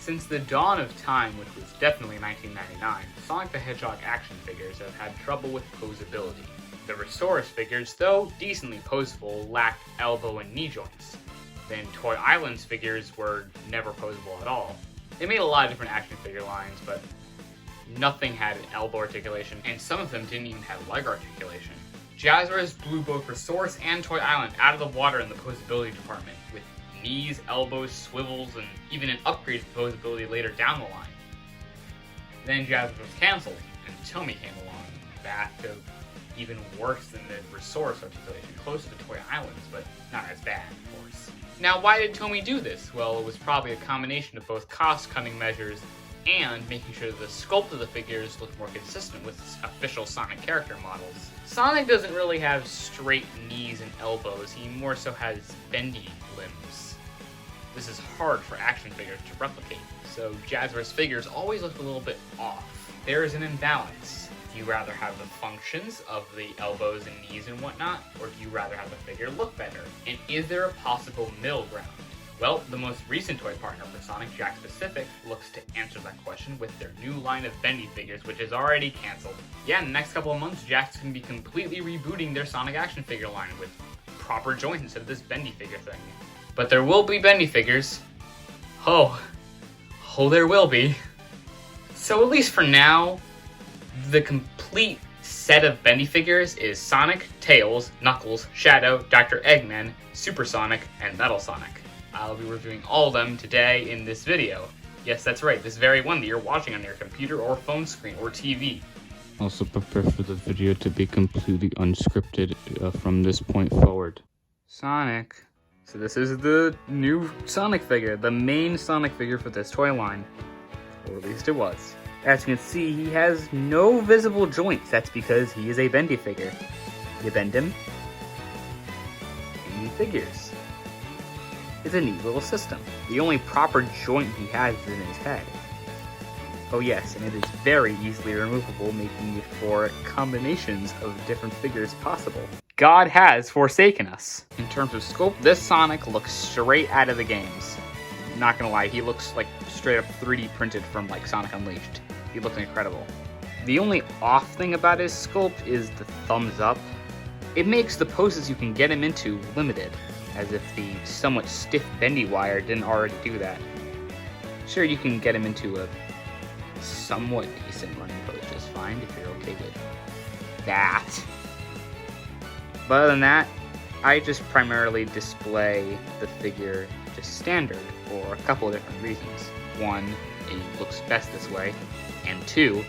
Since the dawn of time, which was definitely 1999, Sonic the Hedgehog action figures have had trouble with posability. The Resource figures, though decently posable, lacked elbow and knee joints. Then Toy Island's figures were never posable at all. They made a lot of different action figure lines, but nothing had an elbow articulation, and some of them didn't even have leg articulation. Jazzwares blew both Resource and Toy Island out of the water in the posability department, with knees, elbows, swivels, and even an upgrade to posability later down the line. Then Jazzwares was cancelled, and Tomy came along, back to even worse than the Resource articulation, close to Toy Island's, but not as bad, of course. Now, why did Tomy do this? Well, it was probably a combination of both cost-cutting measures and making sure the sculpt of the figures looked more consistent with official Sonic character models. Sonic doesn't really have straight knees and elbows, he more so has bendy limbs. This is hard for action figures to replicate, so Jazzwares figures always look a little bit off. There is an imbalance. Do you rather have the functions of the elbows and knees and whatnot, or do you rather have the figure look better? And is there a possible middle ground? Well, the most recent toy partner for Sonic, Jakks Pacific, looks to answer that question with their new line of Bendy figures, which is already cancelled. Yeah, in the next couple of months, Jakks can be completely rebooting their Sonic action figure line with proper joints instead of this Bendy figure thing. But there will be Bendy figures. Oh, there will be. So at least for now, the complete set of Bendy figures is Sonic, Tails, Knuckles, Shadow, Dr. Eggman, Super Sonic, and Metal Sonic. I'll be reviewing all of them today in this video. Yes, that's right, this very one that you're watching on your computer or phone screen or TV. Also prepare for the video to be completely unscripted from this point forward. Sonic. So this is the new Sonic figure, the main Sonic figure for this toy line. Or at least it was. As you can see, he has no visible joints. That's because he is a Bendy figure. You bend him, and he figures. It's a neat little system. The only proper joint he has is in his head. Oh yes, and it is very easily removable, making it for combinations of different figures possible. God has forsaken us. In terms of sculpt, this Sonic looks straight out of the games. Not gonna lie, he looks like straight up 3D printed from like Sonic Unleashed. He looks incredible. The only off thing about his sculpt is the thumbs up. It makes the poses you can get him into limited, as if the somewhat stiff bendy wire didn't already do that. Sure, you can get him into a somewhat decent running pose just fine if you're okay with that. But other than that, I just primarily display the figure just standard for a couple of different reasons. One, it looks best this way, and two,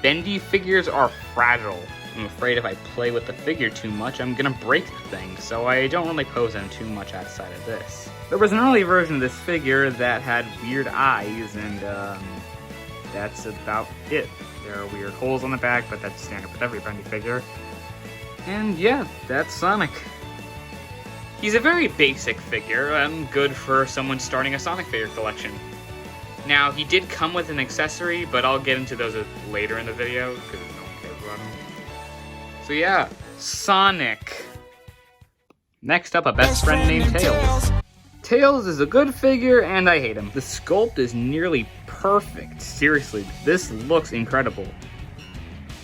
bendy figures are fragile. I'm afraid if I play with the figure too much, I'm gonna break the thing, so I don't really pose them too much outside of this. There was an early version of this figure that had weird eyes, and that's about it. There are weird holes on the back, but that's standard with every Bendy figure. And yeah, that's Sonic. He's a very basic figure, and good for someone starting a Sonic figure collection. Now, he did come with an accessory, but I'll get into those later in the video, because no one cares about him. So yeah, Sonic. Next up, a best friend named Tails. Tails is a good figure, and I hate him. The sculpt is nearly perfect. Seriously, this looks incredible.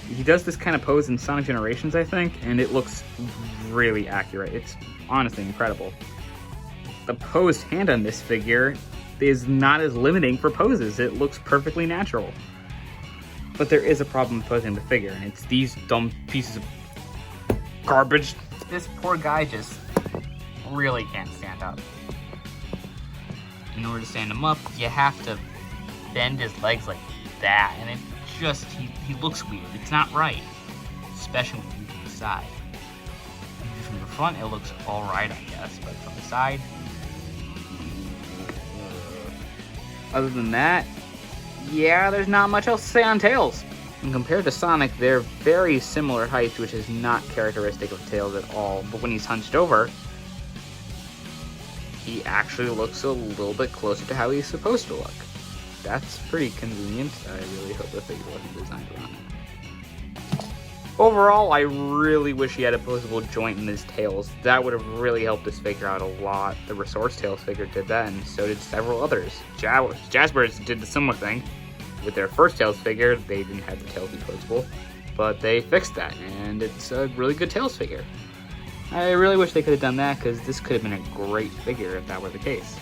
He does this kind of pose in Sonic Generations, I think, and it looks really accurate. It's honestly incredible. The posed hand on this figure is not as limiting for poses. It looks perfectly natural. But there is a problem with posing the figure, and it's these dumb pieces of garbage. This poor guy just really can't stand up. In order to stand him up, you have to bend his legs like that, and it just, he looks weird. It's not right, especially when you do the side. From the front, it looks alright, I guess, but from the side, other than that, yeah, there's not much else to say on Tails. And compared to Sonic, they're very similar heights, which is not characteristic of Tails at all. But when he's hunched over, he actually looks a little bit closer to how he's supposed to look. That's pretty convenient. I really hope the figure wasn't designed around it. Overall, I really wish he had a opposable joint in his tails. That would have really helped this figure out a lot. The Resource Tails figure did that, and so did several others. Jaspers did the similar thing. With their first Tails figure, they didn't have the tails opposable, but they fixed that, and it's a really good Tails figure. I really wish they could have done that, because this could have been a great figure if that were the case.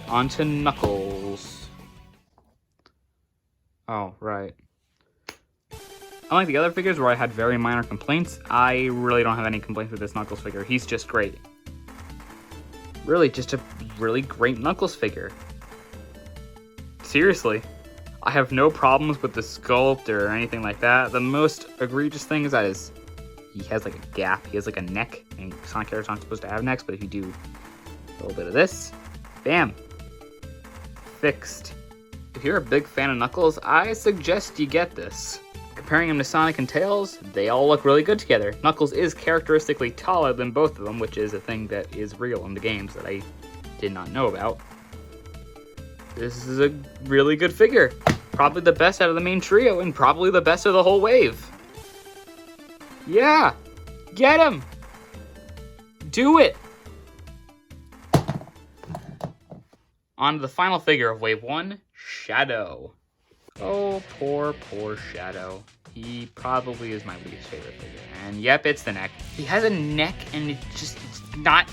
On to Knuckles. Oh, right. Unlike the other figures where I had very minor complaints, I really don't have any complaints with this Knuckles figure. He's just great. Really, just a really great Knuckles figure. Seriously. I have no problems with the sculpt or anything like that. The most egregious thing is that he has like a gap. He has like a neck, and Sonic characters aren't supposed to have necks, but if you do a little bit of this, bam, fixed. If you're a big fan of Knuckles, I suggest you get this. Comparing him to Sonic and Tails, they all look really good together. Knuckles is characteristically taller than both of them, which is a thing that is real in the games that I did not know about. This is a really good figure. Probably the best out of the main trio, and probably the best of the whole wave. Yeah! Get him! Do it! On to the final figure of Wave 1, Shadow. Oh, poor Shadow. He probably is my least favorite figure. And yep, it's the neck. He has a neck, and it's not...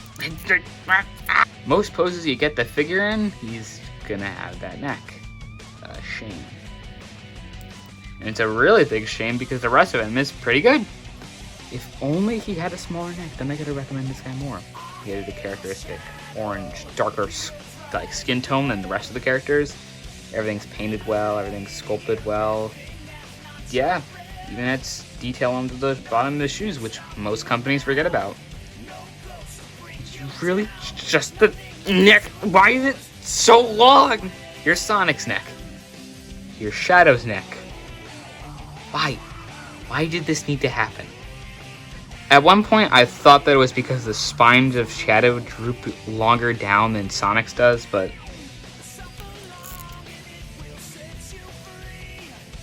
Most poses you get the figure in, he's gonna have that neck. Shame. And it's a really big shame because the rest of him is pretty good. If only he had a smaller neck, then I could have recommended this guy more. He had the characteristic orange, darker like skin tone than the rest of the characters. Everything's painted well, everything's sculpted well. Yeah, even it's detail on the bottom of the shoes, which most companies forget about. You really just the neck? Why is it so long? Here's Sonic's neck. Here's Shadow's neck. Why? Why did this need to happen? At one point, I thought that it was because the spines of Shadow droop longer down than Sonic's does, but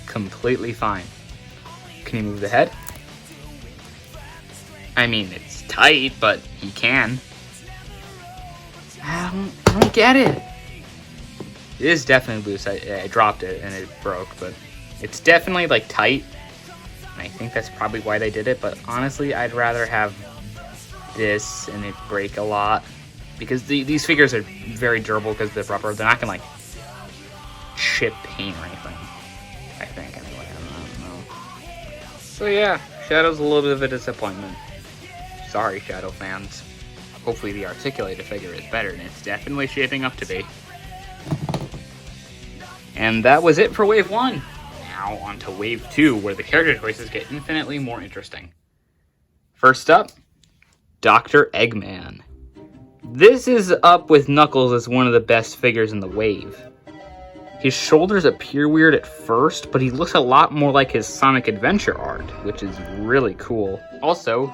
completely fine. Can he move the head? I mean, it's tight, but he can. I don't get it. It is definitely loose. I dropped it and it broke, but it's definitely like tight. And I think that's probably why they did it, but honestly, I'd rather have this and it break a lot. Because these figures are very durable because they're rubber. They're not going to like chip paint or anything. I think, anyway. I don't know. So yeah, Shadow's a little bit of a disappointment. Sorry, Shadow fans. Hopefully the articulated figure is better, and it's definitely shaping up to be. And that was it for Wave 1. Now on to Wave 2, where the character choices get infinitely more interesting. First up, Dr. Eggman. This is up with Knuckles as one of the best figures in the wave. His shoulders appear weird at first, but he looks a lot more like his Sonic Adventure art, which is really cool. Also,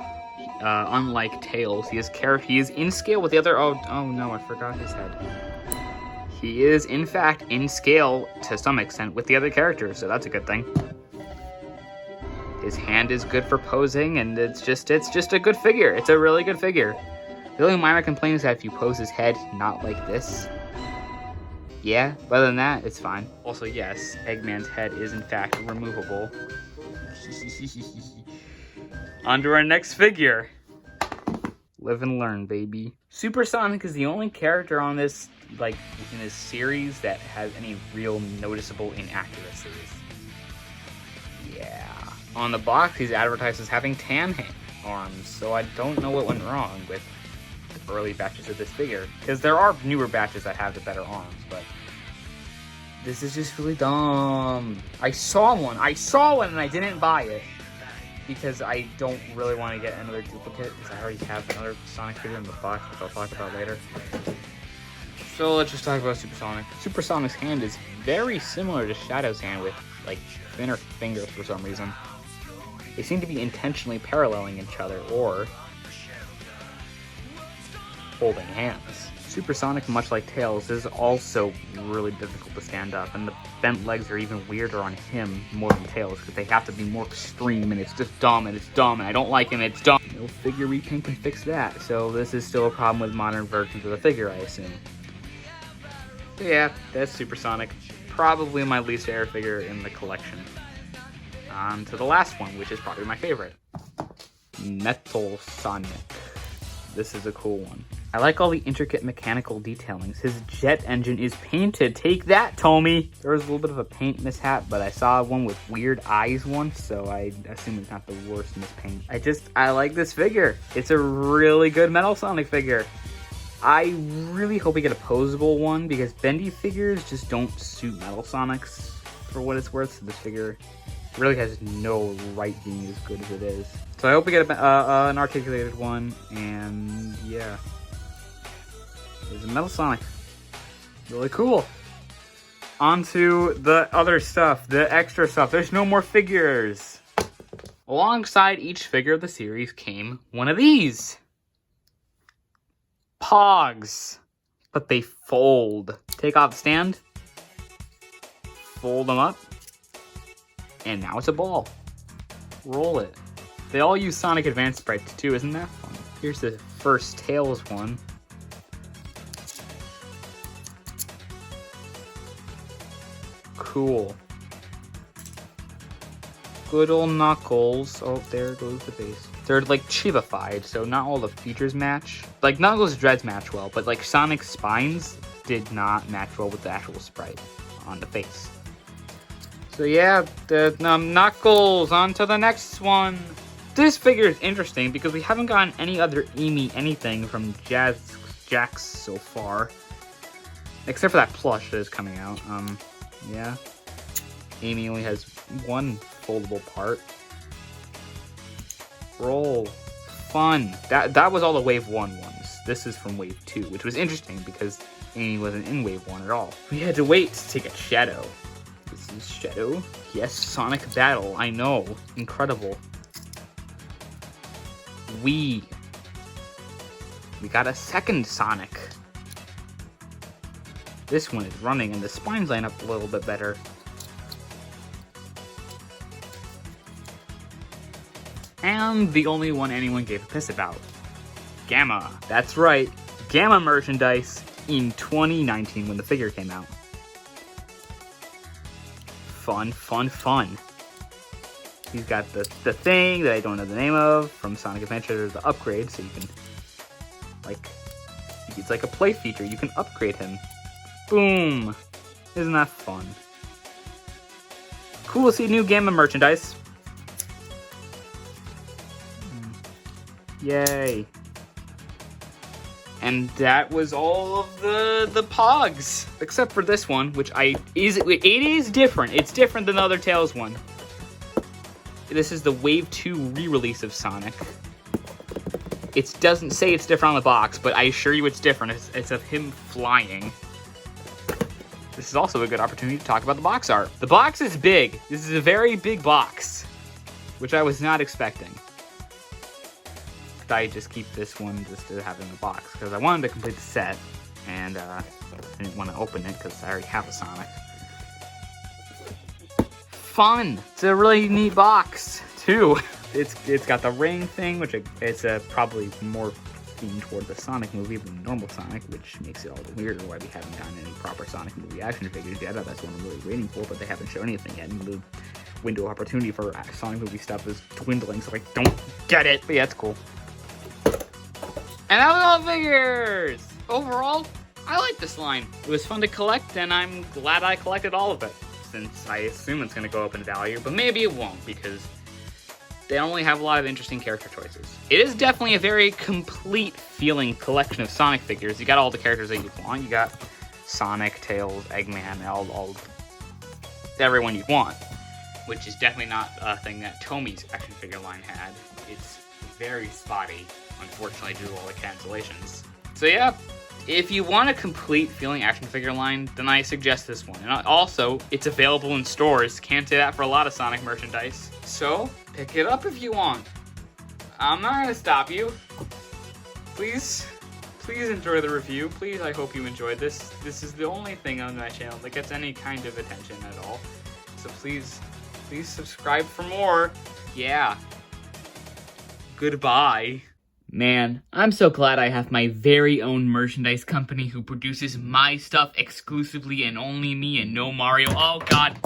unlike Tails, he is in scale with the other... Oh no, I forgot his head. He is, in fact, in scale to some extent with the other characters, so that's a good thing. His hand is good for posing, and it's just a good figure. It's a really good figure. The only minor complaint is that if you pose his head not like this, yeah, but other than that, it's fine. Also, yes, Eggman's head is in fact removable. On to our next figure. Live and learn, baby. Super Sonic is the only character on this, like, in this series that has any real noticeable inaccuracies. Yeah. On the box, he's advertised as having tan arms, so I don't know what went wrong with the early batches of this figure. Because there are newer batches that have the better arms, but this is just really dumb. I saw one and I didn't buy it. Because I don't really want to get another duplicate, because I already have another Sonic figure in the box, which I'll talk about later. So let's just talk about Super Sonic. Super Sonic's hand is very similar to Shadow's hand with, like, thinner fingers for some reason. They seem to be intentionally paralleling each other, or holding hands. Supersonic, much like Tails, is also really difficult to stand up, and the bent legs are even weirder on him more than Tails, because they have to be more extreme, and it's just dumb, and I don't like him, it's dumb. No figure repaint can fix that, so this is still a problem with modern versions of the figure, I assume. But yeah, that's Supersonic. Probably my least favorite figure in the collection. On to the last one, which is probably my favorite. Metal Sonic. This is a cool one. I like all the intricate mechanical detailings. His jet engine is painted. Take that, Tommy! There was a little bit of a paint mishap, but I saw one with weird eyes once, so I assume it's not the worst mispaint. I like this figure. It's a really good Metal Sonic figure. I really hope we get a posable one, because bendy figures just don't suit Metal Sonics for what it's worth, so this figure really has no right being as good as it is. So I hope we get an articulated one, and yeah. There's a Metal Sonic. Really cool. On to the other stuff, the extra stuff. There's no more figures. Alongside each figure of the series came one of these. Pogs. But they fold. Take off the stand. Fold them up. And now it's a ball. Roll it. They all use Sonic Advance sprites too, isn't that fun? Here's the first Tails one. Cool. Good old Knuckles. Oh, there goes the base. They're like chibified, so not all the features match. Like Knuckles' dreads match well, but like Sonic's spines did not match well with the actual sprite on the face. So yeah, the Knuckles, on to the next one. This figure is interesting because we haven't gotten any other Amy anything from Jakks so far. Except for that plush that is coming out. Yeah. Amy only has one foldable part. Roll. Fun. That was all the Wave 1 ones. This is from Wave 2, which was interesting because Amy wasn't in Wave 1 at all. We had to wait to get Shadow. This is Shadow. Yes, Sonic Battle. I know. Incredible. We got a second Sonic. This one is running and the spines line up a little bit better. And the only one anyone gave a piss about. Gamma. That's right. Gamma merchandise in 2019 when the figure came out. Fun, fun, fun. He's got the thing that I don't know the name of from Sonic Adventure, the upgrade, so you can, like, it's like a play feature. You can upgrade him. Boom. Isn't that fun? Cool to see new Gamma merchandise. Yay. And that was all of the Pogs, except for this one, which it is different. It's different than the other Tails one. This is the Wave 2 re-release of Sonic. It doesn't say it's different on the box, but I assure you it's different. It's of him flying. This is also a good opportunity to talk about the box art. The box is big. This is a very big box, which I was not expecting. I just keep this one just to have in the box because I wanted to complete the set, and I didn't want to open it because I already have a Sonic. Fun! It's a really neat box too. It's got the ring thing, which it's probably more themed toward the Sonic movie than normal Sonic, which makes it all the weirder why we haven't gotten any proper Sonic movie action figures yet. That's what I'm really waiting for, but they haven't shown anything yet. And the window of opportunity for Sonic movie stuff is dwindling, so I don't get it. But yeah, it's cool. And that was all the figures! Overall, I like this line. It was fun to collect, and I'm glad I collected all of it, since I assume it's going to go up in value, but maybe it won't, because they only have a lot of interesting character choices. It is definitely a very complete feeling collection of Sonic figures. You got all the characters that you want. You got Sonic, Tails, Eggman, all everyone you want, which is definitely not a thing that Tommy's action figure line had. It's very spotty, unfortunately, due to all the cancellations. So yeah, if you want a complete feeling action figure line, then I suggest this one. And also, it's available in stores. Can't say that for a lot of Sonic merchandise. So, pick it up if you want. I'm not gonna stop you. Please please enjoy the review. Please, I hope you enjoyed this. This is the only thing on my channel that gets any kind of attention at all. So please subscribe for more. Yeah. Goodbye. Man, I'm so glad I have my very own merchandise company who produces my stuff exclusively and only me and no Mario. Oh, God.